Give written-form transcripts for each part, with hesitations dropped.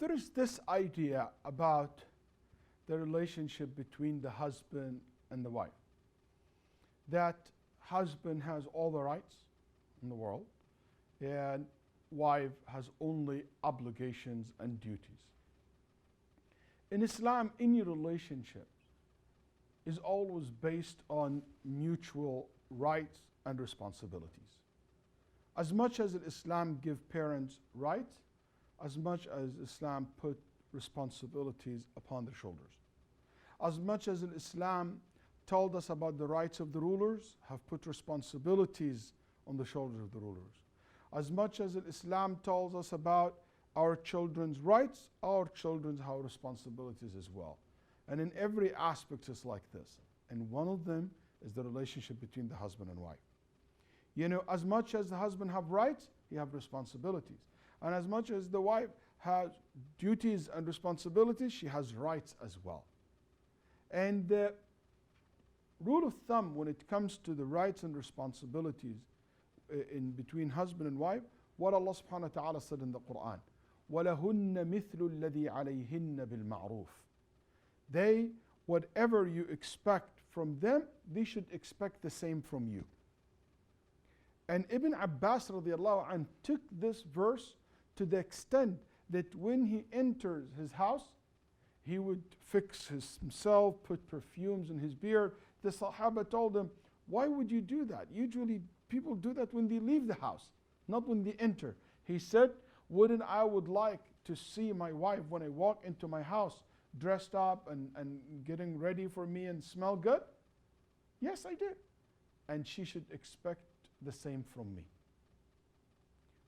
there is this idea about the relationship between the husband and the wife. That husband has all the rights in the world, and wife has only obligations and duties. In Islam, any relationship is always based on mutual rights and responsibilities. As much as Islam gives parents rights, as much as Islam put responsibilities upon their shoulders. As much as Islam told us about the rights of the rulers, have put responsibilities on the shoulders of the rulers. As much as Islam tells us about our children's rights, our children have responsibilities as well. And in every aspect it's like this. And one of them is the relationship between the husband and wife. You know, as much as the husband have rights, he have responsibilities. And as much as the wife has duties and responsibilities, she has rights as well. And the rule of thumb when it comes to the rights and responsibilities in between husband and wife, what Allah subhanahu wa ta'ala said in the Quran, وَلَهُنَّ مِثْلُ الَّذِي عَلَيْهِنَّ بِالْمَعْرُوفِ. They, whatever you expect from them, they should expect the same from you. And Ibn Abbas radiallahu anh took this verse to the extent that when he enters his house, he would fix himself, put perfumes in his beard. The Sahaba told him, why would you do that? Usually people do that when they leave the house, not when they enter. He said, wouldn't I would like to see my wife when I walk into my house dressed up and getting ready for me and smell good? Yes, I did. And she should expect the same from me.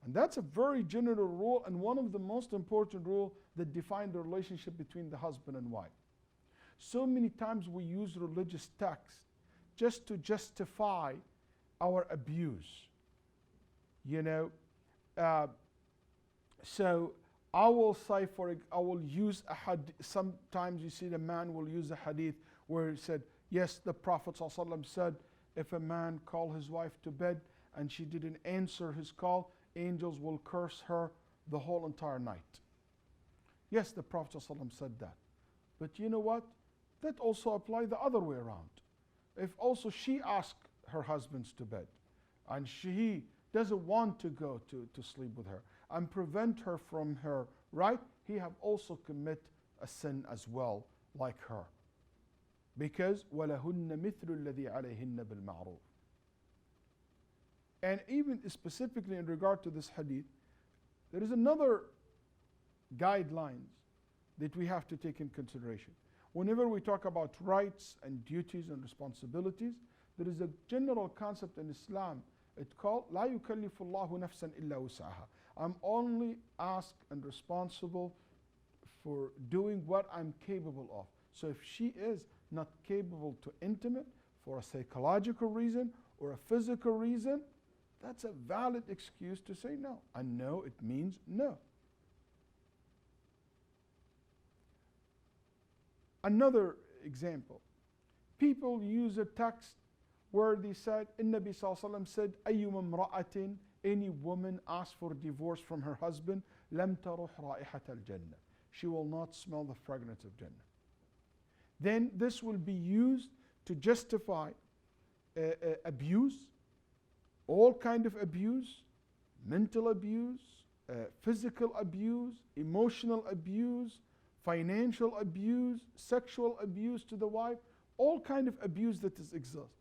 And that's a very general rule and one of the most important rules that define the relationship between the husband and wife. So many times we use religious texts just to justify our abuse. You know, so I will say, I will use a hadith. Sometimes you see the man will use a hadith where he said, yes, the Prophet ﷺ said, if a man call his wife to bed and she didn't answer his call, angels will curse her the whole entire night. Yes, the Prophet ﷺ said that. But you know what? That also applies the other way around. If also she asks her husbands to bed and he doesn't want to go to sleep with her and prevent her from her right, he have also commit a sin as well like her. Because وَلَهُنَّ مِثْلُ الَّذِي عَلَيْهِنَّ بِالْمَعْرُوفِ. And even specifically in regard to this hadith, there is another guidelines that we have to take in consideration. Whenever we talk about rights and duties and responsibilities, there is a general concept in Islam. It's called لا يكلف الله نفسا إلا وسعها. I'm only asked and responsible for doing what I'm capable of. So if she is not capable to intimate for a psychological reason or a physical reason, that's a valid excuse to say no. And no, it means no. Another example, people use a text where they said, Nabi Sallallahu Alaihi Wasallam said, أَيُّمَ امْرَأَةٍ, any woman asks for divorce from her husband, لَمْ تَرُحْ رَائِحَةَ الْجَنَّةِ, she will not smell the fragrance of Jannah. Then this will be used to justify abuse, all kind of abuse, mental abuse, physical abuse, emotional abuse, financial abuse, sexual abuse to the wife, all kind of abuse that is exist.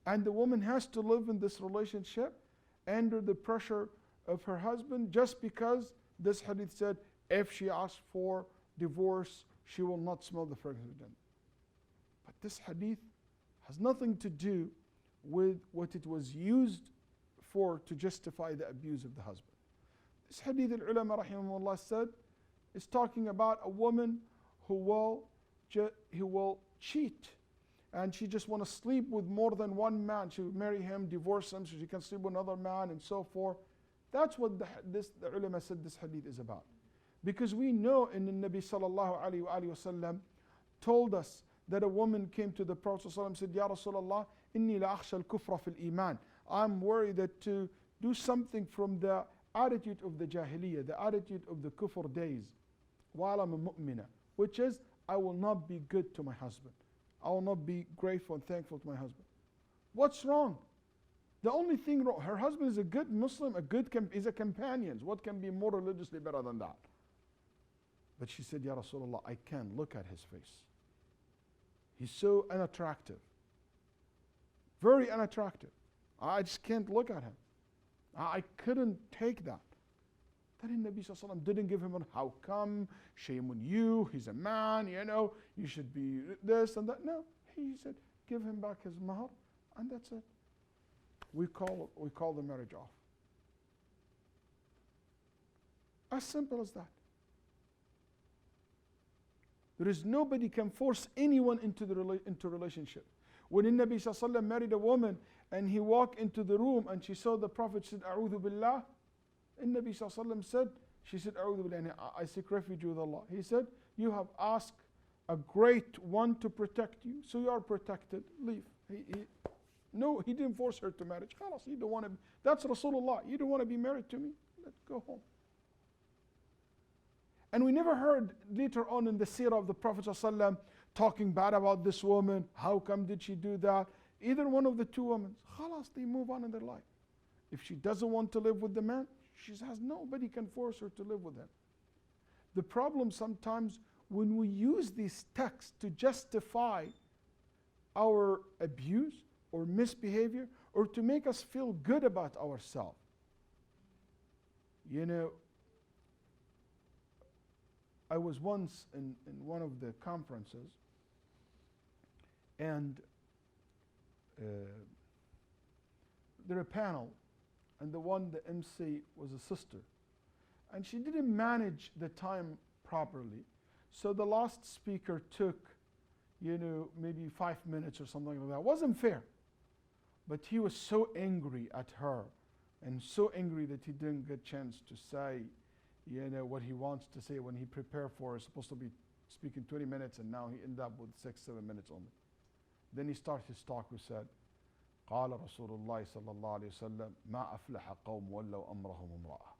And the woman has to live in this relationship under the pressure of her husband just because this hadith said, if she asks for divorce, she will not smell the fragrance of Jannah. But this hadith has nothing to do with what it was used for to justify the abuse of the husband. This hadith, al-ulama rahimahullah said, is talking about a woman who will cheat and she just want to sleep with more than one man. She will marry him, divorce him so she can sleep with another man and so forth. That's what the ulama said this hadith is about. Because we know in the Nabi sallallahu alayhi wa sallam told us that a woman came to the Prophet sallallahu and said, Ya Rasulullah, inni la akhsha al-kufra fil iman. I'm worried that to do something from the attitude of the jahiliyyah, the attitude of the kufr days. while I'm a mu'mina, which is I will not be good to my husband. I will not be grateful and thankful to my husband. What's wrong? The only thing wrong, her husband is a good Muslim, is a companion. What can be more religiously better than that? But she said, Ya Rasulullah, I can't look at his face. He's so unattractive. Very unattractive. I just can't look at him. I couldn't take that. Then the Nabi Sallallahu Alaihi Wasallam didn't give him a how come, shame on you, he's a man, you should be this and that. No, he said, give him back his mahar, and that's it. We call the marriage off. As simple as that. There is nobody can force anyone into relationship. When the Nabi Sallallahu Alaihi Wasallam married a woman and he walked into the room and she saw the Prophet, she said, A'udhu Billah. And Nabi Sallallahu Alaihi Wasallam said, she said, A'udhu Billah, I seek refuge with Allah. He said, you have asked a great one to protect you, so you are protected. Leave. No, he didn't force her to marriage. Khalas, you don't want to. That's Rasulullah. You don't want to be married to me? Let's go home. And we never heard later on in the seerah of the Prophet ﷺ talking bad about this woman. How come did she do that? Either one of the two women. Khalas, they move on in their life. If she doesn't want to live with the man, she has nobody can force her to live with him. The problem sometimes when we use these texts to justify our abuse or misbehavior or to make us feel good about ourselves. I was once in one of the conferences and there a panel and the MC was a sister and she didn't manage the time properly. So the last speaker took, maybe 5 minutes or something like that. It wasn't fair. But he was so angry at her and so angry that he didn't get a chance to say, what he wants to say when he prepared for it. Supposed to be speaking 20 minutes and now he ended up with 6-7 minutes only. Then he started his talk. He said, قال رسول الله صلى الله عليه وسلم ما أفلح قوم ولوا أمرهم امرأة.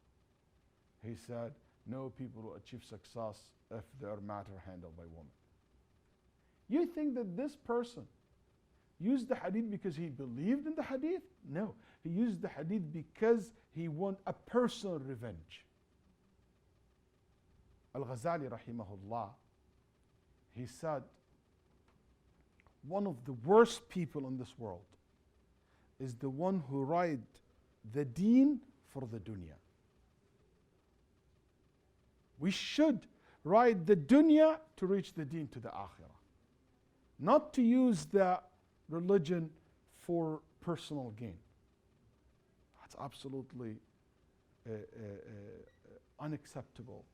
He said, no people will achieve success if their matter handled by women. You think that this person used the hadith because he believed in the hadith? No, he used the hadith because he wanted a personal revenge. Al-Ghazali rahimahullah, he said, one of the worst people in this world is the one who ride the deen for the dunya. We should ride the dunya to reach the deen to the akhirah. Not to use the religion for personal gain. That's absolutely unacceptable